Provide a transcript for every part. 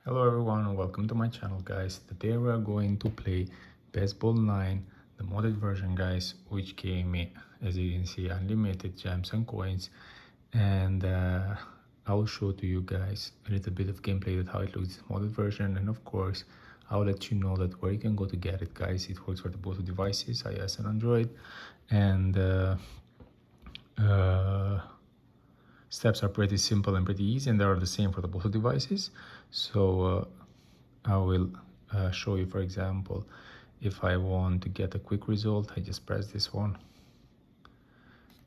Hello everyone and welcome to my channel, guys. Today we are going to play Baseball 9, the modded version, guys, which gave me, as you can see, unlimited gems and coins. And I will show to you guys a little bit of gameplay with how it looks, modded version, and of course I'll let you know that where you can go to get it, guys. It works for both devices, iOS and Android, and steps are pretty simple and pretty easy, and they are the same for both devices. So I will show you, for example, if I want to get a quick result, I just press this one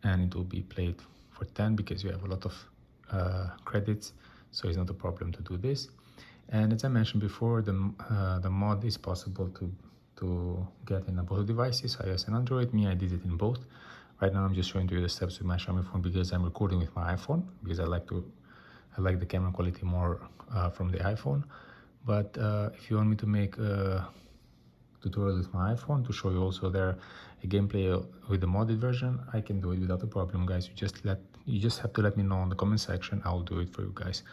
and it will be played for 10 because you have a lot of credits, so it's not a problem to do this. And as I mentioned before, the mod is possible to get in both devices, iOS and Android. Me, I did it in both. Right now I'm just showing you the steps with my Xiaomi phone because I'm recording with my iPhone, because I like the camera quality more from the iPhone. But if you want me to make a tutorial with my iPhone to show you also there a gameplay with the modded version, I can do it without a problem, guys. You just have to let me know in the comment section. I'll do it for you guys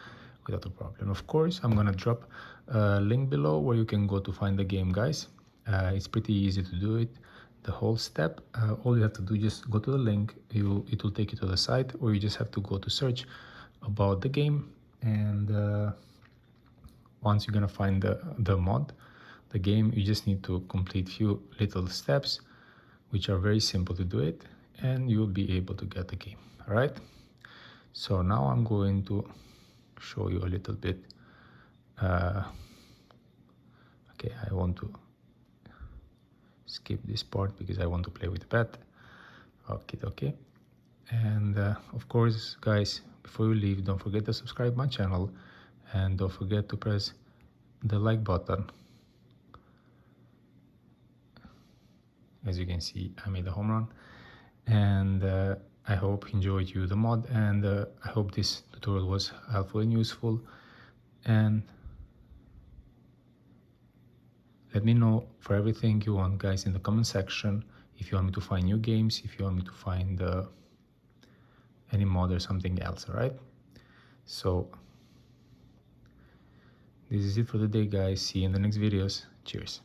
without a problem. Of course, I'm gonna drop a link below where you can go to find the game, guys. It's pretty easy to do it. The whole step, all you have to do, just go to the link. It will take you to the site, or you just have to go to search about the game, and once you're gonna find the mod, the game, you just need to complete few little steps which are very simple to do it, and you'll be able to get the game. All right, so now I'm going to show you a little bit. Okay, I want to skip this part because I want to play with the pet. Okay, and of course, guys, before you leave, don't forget to subscribe my channel, and don't forget to press the like button. As you can see, I made a home run, and I hope you enjoyed the mod, and I hope this tutorial was helpful and useful. And let me know for everything you want, guys, in the comment section. If you want me to find new games, if you want me to find any mod or something else. All right, so this is it for the day, guys. See you in the next videos. Cheers.